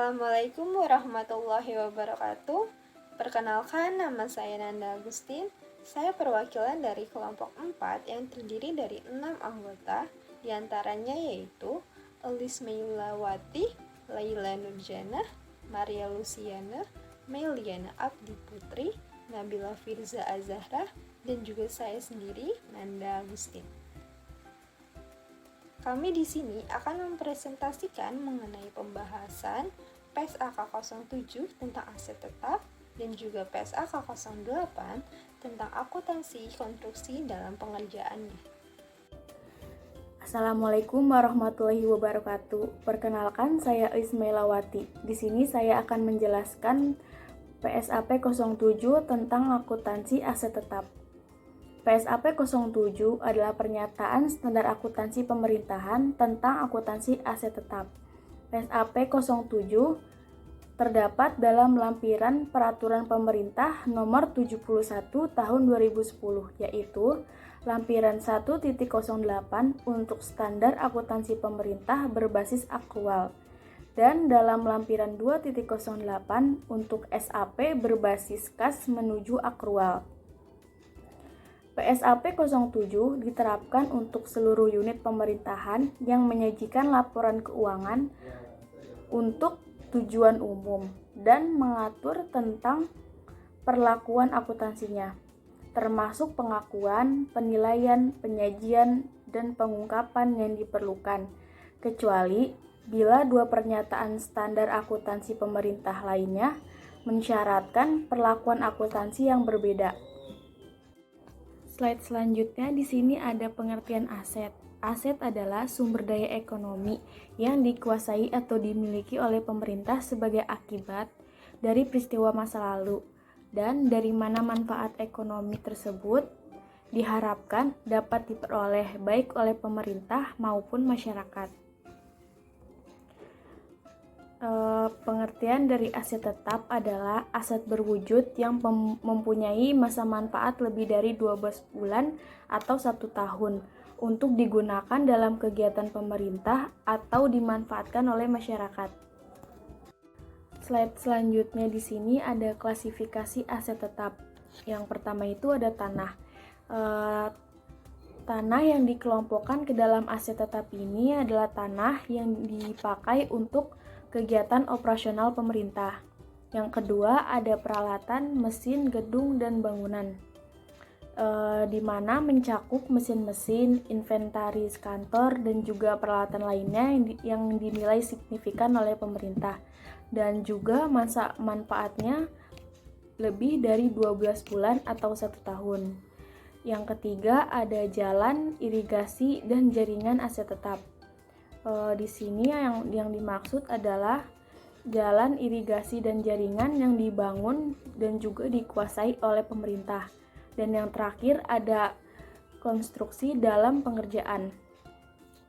Assalamualaikum warahmatullahi wabarakatuh. Perkenalkan, nama saya Nanda Agustin. Saya perwakilan dari kelompok 4 yang terdiri dari 6 anggota, diantaranya yaitu Elis Meilawati, Laila Nurjana, Maria Luciana, Meliana Abdi Putri, Nabila Firza Azahra, dan juga saya sendiri, Nanda Agustin. Kami di sini akan mempresentasikan mengenai pembahasan PSAK 07 tentang aset tetap dan juga PSAK 08 tentang akuntansi konstruksi dalam pengerjaannya. Assalamualaikum warahmatullahi wabarakatuh. Perkenalkan, saya Ismailawati. Di sini saya akan menjelaskan PSAP 07 tentang akuntansi aset tetap. PSAP 07 adalah pernyataan standar akuntansi pemerintahan tentang akuntansi aset tetap. PSAP 07 terdapat dalam lampiran Peraturan Pemerintah Nomor 71 Tahun 2010, yaitu lampiran 1.08 untuk standar akuntansi pemerintah berbasis akrual, dan dalam lampiran 2.08 untuk SAP berbasis kas menuju akrual. PSAP 07 diterapkan untuk seluruh unit pemerintahan yang menyajikan laporan keuangan untuk tujuan umum dan mengatur tentang perlakuan akuntansinya, termasuk pengakuan, penilaian, penyajian, dan pengungkapan yang diperlukan, kecuali bila dua pernyataan standar akuntansi pemerintah lainnya mensyaratkan perlakuan akuntansi yang berbeda. Slide selanjutnya di sini ada pengertian aset. Aset adalah sumber daya ekonomi yang dikuasai atau dimiliki oleh pemerintah sebagai akibat dari peristiwa masa lalu, dan dari mana manfaat ekonomi tersebut diharapkan dapat diperoleh baik oleh pemerintah maupun masyarakat. Pengertian dari aset tetap adalah aset berwujud yang mempunyai masa manfaat lebih dari 12 bulan atau 1 tahun untuk digunakan dalam kegiatan pemerintah atau dimanfaatkan oleh masyarakat. Slide selanjutnya di sini ada klasifikasi aset tetap. Yang pertama itu ada tanah. Tanah yang dikelompokkan ke dalam aset tetap ini adalah tanah yang dipakai untuk kegiatan operasional pemerintah. Yang kedua ada peralatan, mesin, gedung, dan bangunan, di mana mencakup mesin-mesin, inventaris kantor, dan juga peralatan lainnya yang dinilai signifikan oleh pemerintah, dan juga masa manfaatnya lebih dari 12 bulan atau 1 tahun. Yang ketiga ada jalan, irigasi, dan jaringan aset tetap. Di sini yang dimaksud adalah jalan, irigasi, dan jaringan yang dibangun dan juga dikuasai oleh pemerintah. Dan yang terakhir ada konstruksi dalam pengerjaan.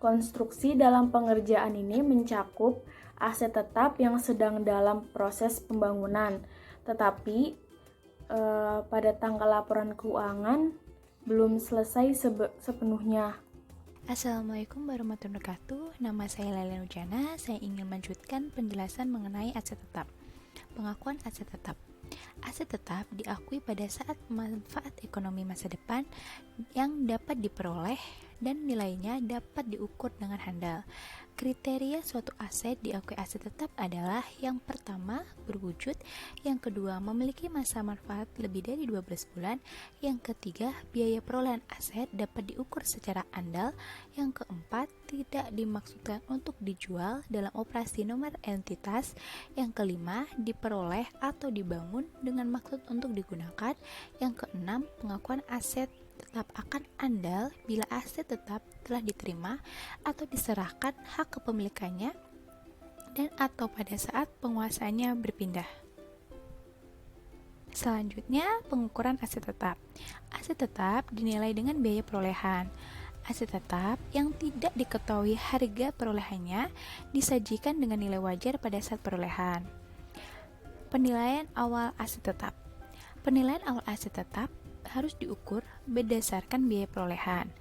Konstruksi dalam pengerjaan ini mencakup aset tetap yang sedang dalam proses pembangunan, tetapi pada tanggal laporan keuangan belum selesai sepenuhnya. Assalamualaikum warahmatullahi wabarakatuh. Nama saya Laila Nurjana. Saya ingin melanjutkan penjelasan mengenai aset tetap. Pengakuan aset tetap. Aset tetap diakui pada saat manfaat ekonomi masa depan yang dapat diperoleh dan nilainya dapat diukur dengan handal. Kriteria suatu aset diakui aset tetap adalah yang pertama, berwujud, yang kedua, memiliki masa manfaat lebih dari 12 bulan, yang ketiga, biaya perolehan aset dapat diukur secara andal, yang keempat, tidak dimaksudkan untuk dijual dalam operasi nomor entitas, yang kelima, diperoleh atau dibangun dengan maksud untuk digunakan, yang keenam, pengakuan aset tetap akan andal bila aset tetap telah diterima atau diserahkan hak kepemilikannya dan atau pada saat penguasanya berpindah. Selanjutnya, pengukuran aset tetap. Aset tetap dinilai dengan biaya perolehan. Aset tetap yang tidak diketahui harga perolehannya disajikan dengan nilai wajar pada saat perolehan. Penilaian awal aset tetap. Penilaian awal aset tetap harus diukur berdasarkan biaya perolehan.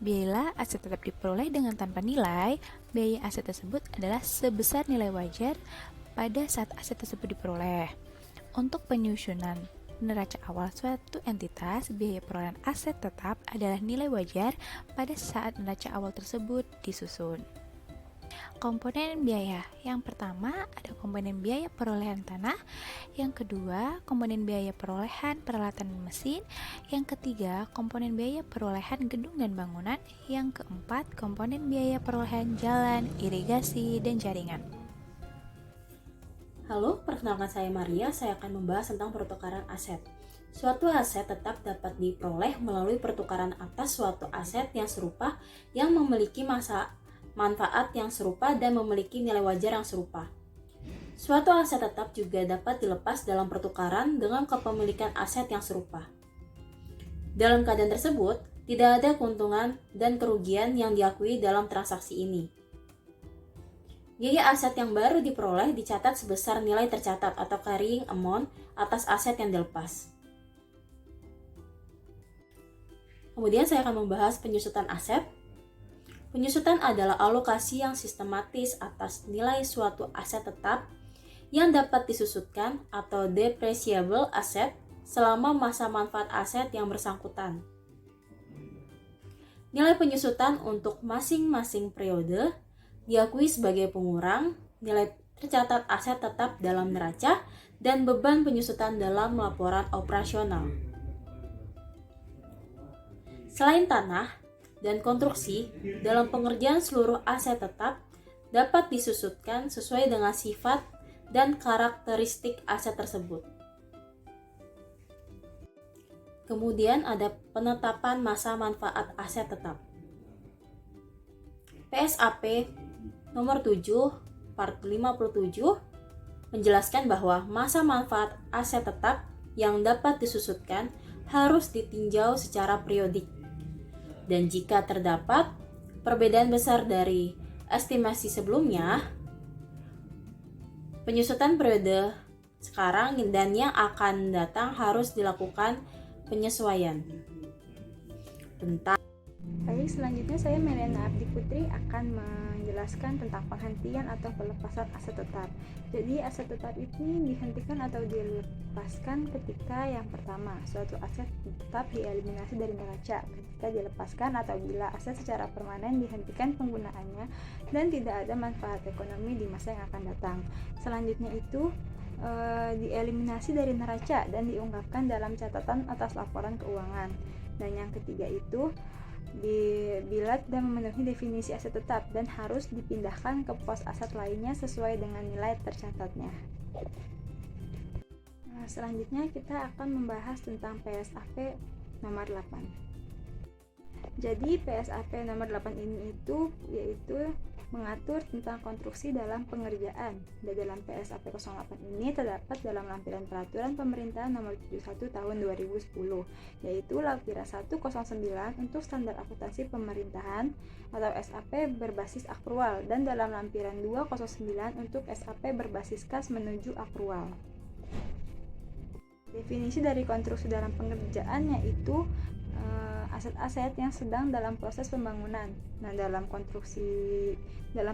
Bila aset tetap diperoleh dengan tanpa nilai, biaya aset tersebut adalah sebesar nilai wajar pada saat aset tersebut diperoleh. Untuk penyusunan neraca awal suatu entitas, biaya perolehan aset tetap adalah nilai wajar pada saat neraca awal tersebut disusun. Komponen biaya. Yang pertama ada komponen biaya perolehan tanah, yang kedua komponen biaya perolehan peralatan dan mesin, yang ketiga komponen biaya perolehan gedung dan bangunan, yang keempat komponen biaya perolehan jalan, irigasi, dan jaringan. Halo, perkenalkan saya Maria. Saya akan membahas tentang pertukaran aset. Suatu aset tetap dapat diperoleh melalui pertukaran atas suatu aset yang serupa yang memiliki manfaat yang serupa dan memiliki nilai wajar yang serupa. Suatu aset tetap juga dapat dilepas dalam pertukaran dengan kepemilikan aset yang serupa. Dalam keadaan tersebut, tidak ada keuntungan dan kerugian yang diakui dalam transaksi ini. Biaya aset yang baru diperoleh dicatat sebesar nilai tercatat atau carrying amount atas aset yang dilepas. Kemudian saya akan membahas penyusutan aset. Penyusutan adalah alokasi yang sistematis atas nilai suatu aset tetap yang dapat disusutkan atau depreciable asset selama masa manfaat aset yang bersangkutan. Nilai penyusutan untuk masing-masing periode diakui sebagai pengurang nilai tercatat aset tetap dalam neraca dan beban penyusutan dalam laporan operasional. Selain tanah dan konstruksi, dalam pengerjaan seluruh aset tetap dapat disusutkan sesuai dengan sifat dan karakteristik aset tersebut. Kemudian ada penetapan masa manfaat aset tetap. PSAP nomor 7 part 57 menjelaskan bahwa masa manfaat aset tetap yang dapat disusutkan harus ditinjau secara periodik. Dan jika terdapat perbedaan besar dari estimasi sebelumnya, penyusutan periode sekarang dan yang akan datang harus dilakukan penyesuaian. Baik, selanjutnya saya Melena Abdi Putri akan menjelaskan tentang penghentian atau pelepasan aset tetap. Jadi aset tetap ini dihentikan atau dilepaskan ketika yang pertama, suatu aset tetap dieliminasi dari neraca ketika dilepaskan atau bila aset secara permanen dihentikan penggunaannya dan tidak ada manfaat ekonomi di masa yang akan datang. Selanjutnya itu dieliminasi dari neraca dan diungkapkan dalam catatan atas laporan keuangan. Dan yang ketiga itu bila tidak memenuhi definisi aset tetap dan harus dipindahkan ke pos aset lainnya sesuai dengan nilai tercatatnya. Selanjutnya kita akan membahas tentang PSAP nomor 8. Jadi PSAP nomor 8 ini yaitu mengatur tentang konstruksi dalam pengerjaan. Dan dalam PSAP 08 ini terdapat dalam lampiran peraturan pemerintah nomor 71 tahun 2010, yaitu lampiran 109 untuk standar akuntansi pemerintahan atau SAP berbasis akrual dan dalam lampiran 209 untuk SAP berbasis kas menuju akrual. Definisi dari konstruksi dalam pengerjaan yaitu aset-aset yang sedang dalam proses pembangunan. Nah, dalam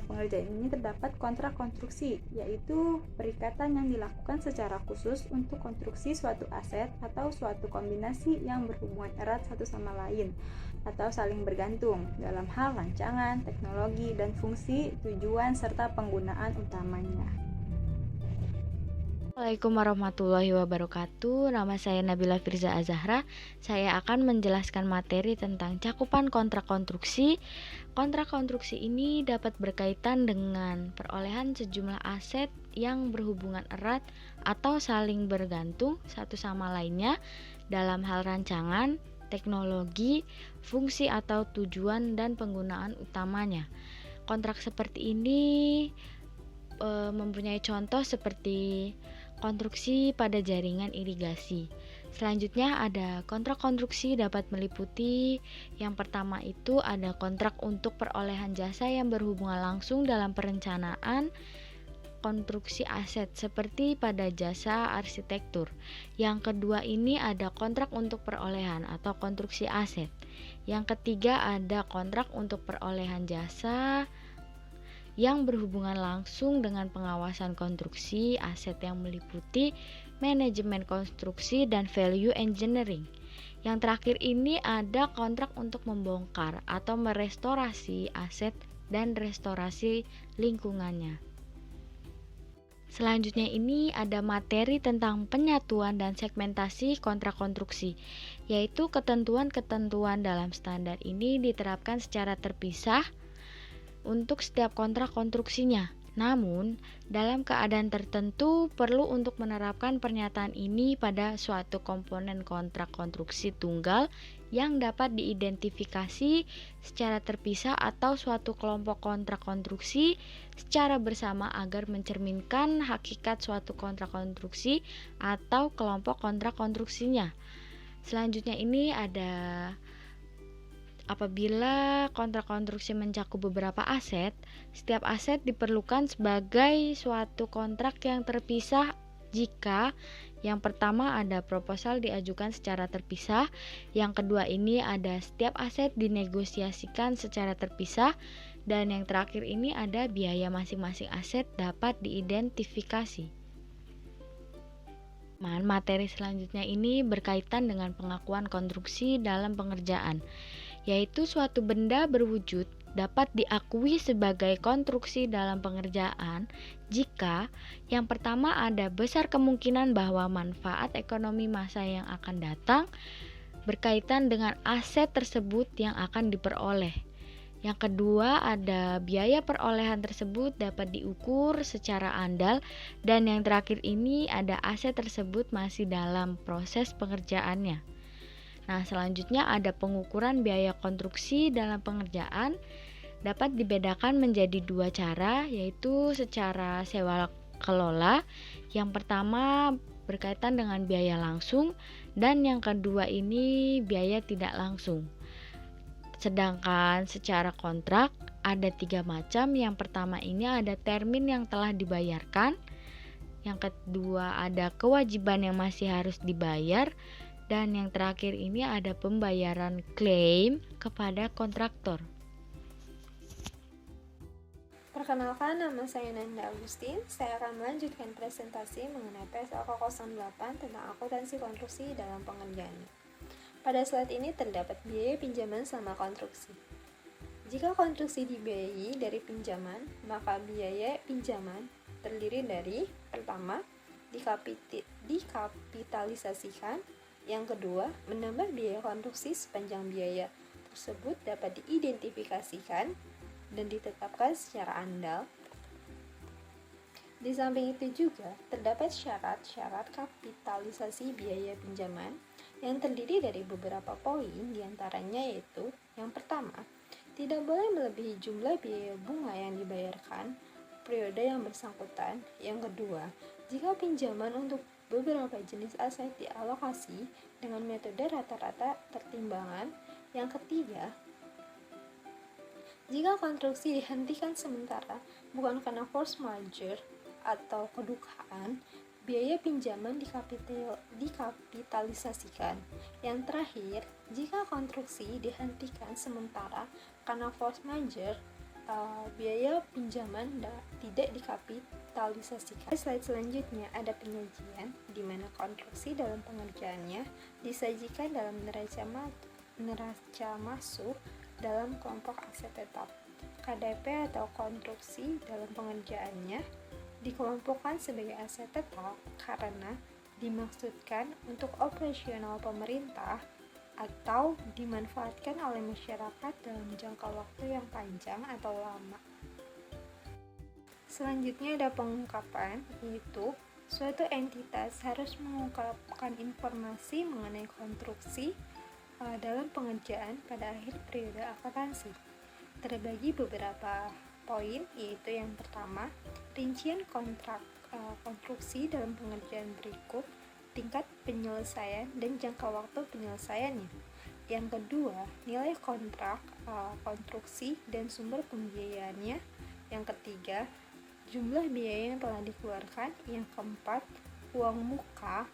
pengerjaan ini terdapat kontrak konstruksi, yaitu perikatan yang dilakukan secara khusus untuk konstruksi suatu aset atau suatu kombinasi yang berhubungan erat satu sama lain atau saling bergantung dalam hal rancangan, teknologi, dan fungsi, tujuan, serta penggunaan utamanya. Assalamualaikum warahmatullahi wabarakatuh. Nama saya Nabila Firza Azahra. Saya akan menjelaskan materi tentang cakupan kontrak konstruksi. Kontrak konstruksi ini dapat berkaitan dengan perolehan sejumlah aset yang berhubungan erat atau saling bergantung satu sama lainnya dalam hal rancangan, teknologi, fungsi atau tujuan dan penggunaan utamanya. Kontrak seperti ini mempunyai contoh seperti konstruksi pada jaringan irigasi. Selanjutnya ada kontrak konstruksi dapat meliputi yang pertama itu ada kontrak untuk perolehan jasa yang berhubungan langsung dalam perencanaan konstruksi aset seperti pada jasa arsitektur. Yang kedua ini ada kontrak untuk perolehan atau konstruksi aset. Yang ketiga ada kontrak untuk perolehan jasa yang berhubungan langsung dengan pengawasan konstruksi aset yang meliputi manajemen konstruksi dan value engineering. Yang terakhir ini ada kontrak untuk membongkar atau merestorasi aset dan restorasi lingkungannya. Selanjutnya ini ada materi tentang penyatuan dan segmentasi kontrak konstruksi, yaitu ketentuan-ketentuan dalam standar ini diterapkan secara terpisah untuk setiap kontrak konstruksinya. Namun, dalam keadaan tertentu perlu untuk menerapkan pernyataan ini pada suatu komponen kontrak konstruksi tunggal yang dapat diidentifikasi secara terpisah atau suatu kelompok kontrak konstruksi secara bersama agar mencerminkan hakikat suatu kontrak konstruksi atau kelompok kontrak konstruksinya. Selanjutnya ini ada apabila kontrak konstruksi mencakup beberapa aset, setiap aset diperlukan sebagai suatu kontrak yang terpisah jika yang pertama ada proposal diajukan secara terpisah, yang kedua ini ada setiap aset dinegosiasikan secara terpisah, dan yang terakhir ini ada biaya masing-masing aset dapat diidentifikasi. Materi selanjutnya ini berkaitan dengan pengakuan konstruksi dalam pengerjaan, yaitu suatu benda berwujud dapat diakui sebagai konstruksi dalam pengerjaan jika yang pertama ada besar kemungkinan bahwa manfaat ekonomi masa yang akan datang berkaitan dengan aset tersebut yang akan diperoleh. Yang kedua, ada biaya perolehan tersebut dapat diukur secara andal, dan yang terakhir ini ada aset tersebut masih dalam proses pengerjaannya. Nah, selanjutnya ada pengukuran biaya konstruksi dalam pengerjaan dapat dibedakan menjadi dua cara, yaitu secara sewa kelola. Yang pertama berkaitan dengan biaya langsung, dan yang kedua ini biaya tidak langsung. Sedangkan secara kontrak ada 3 macam. Yang pertama ini ada termin yang telah dibayarkan, yang kedua ada kewajiban yang masih harus dibayar, dan yang terakhir ini ada pembayaran klaim kepada kontraktor. Perkenalkan, nama saya Nanda Agustin. Saya akan melanjutkan presentasi mengenai PSLK 08 tentang akuntansi konstruksi dalam pengerjaan. Pada slide ini terdapat biaya pinjaman selama konstruksi. Jika konstruksi dibiayai dari pinjaman, maka biaya pinjaman terdiri dari pertama, dikapitalisasikan, yang kedua, menambah biaya konstruksi sepanjang biaya tersebut dapat diidentifikasikan dan ditetapkan secara andal. Di samping itu juga terdapat syarat-syarat kapitalisasi biaya pinjaman yang terdiri dari beberapa poin, diantaranya yaitu yang pertama, tidak boleh melebihi jumlah biaya bunga yang dibayarkan periode yang bersangkutan. Yang kedua, jika pinjaman untuk beberapa jenis aset dialokasi dengan metode rata-rata pertimbangan. Yang ketiga, jika konstruksi dihentikan sementara bukan karena force majeure atau kedukaan, biaya pinjaman dikapitalisasikan. Yang terakhir, jika konstruksi dihentikan sementara karena force majeure, biaya pinjaman tidak dikapitalisasikan. Slide selanjutnya ada penyajian di mana konstruksi dalam pengerjaannya disajikan dalam neraca masuk dalam kelompok aset tetap. KDP atau konstruksi dalam pengerjaannya dikelompokkan sebagai aset tetap karena dimaksudkan untuk operasional pemerintah atau dimanfaatkan oleh masyarakat dalam jangka waktu yang panjang atau lama. Selanjutnya ada pengungkapan, yaitu suatu entitas harus mengungkapkan informasi mengenai konstruksi dalam pengerjaan pada akhir periode akuntansi. Terbagi beberapa poin, yaitu yang pertama, rincian kontrak konstruksi dalam pengerjaan berikut, tingkat penyelesaian dan jangka waktu penyelesaiannya. Yang kedua, nilai kontrak konstruksi dan sumber pembiayaannya. Yang ketiga, jumlah biaya yang telah dikeluarkan. Yang keempat, uang muka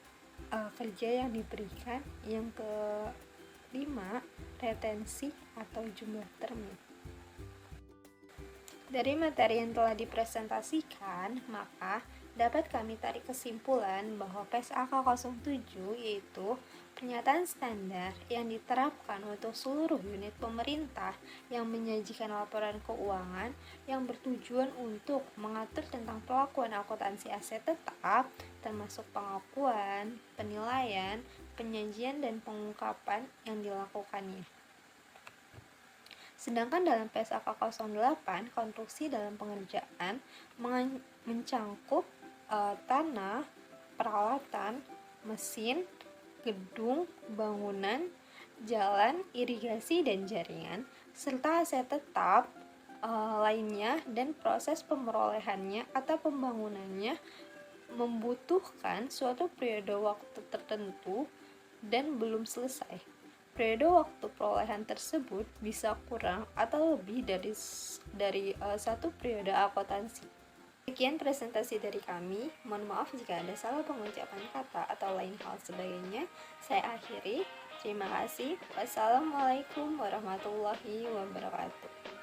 kerja yang diberikan. Yang kelima, retensi atau jumlah termin. Dari materi yang telah dipresentasikan, maka dapat kami tarik kesimpulan bahwa PSAK 07 yaitu pernyataan standar yang diterapkan untuk seluruh unit pemerintah yang menyajikan laporan keuangan yang bertujuan untuk mengatur tentang pelakuan akuntansi aset tetap, termasuk pengakuan, penilaian, penyajian, dan pengungkapan yang dilakukannya. Sedangkan dalam PSAK 08, konstruksi dalam pengerjaan mencangkup tanah, peralatan, mesin, gedung, bangunan, jalan, irigasi, dan jaringan, serta aset tetap lainnya, dan proses pemerolehannya atau pembangunannya membutuhkan suatu periode waktu tertentu dan belum selesai. Periode waktu perolehan tersebut bisa kurang atau lebih dari satu periode akuntansi. Sekian presentasi dari kami. Mohon maaf jika ada salah pengucapan kata atau lain hal sebagainya. Saya akhiri. Terima kasih. Wassalamualaikum warahmatullahi wabarakatuh.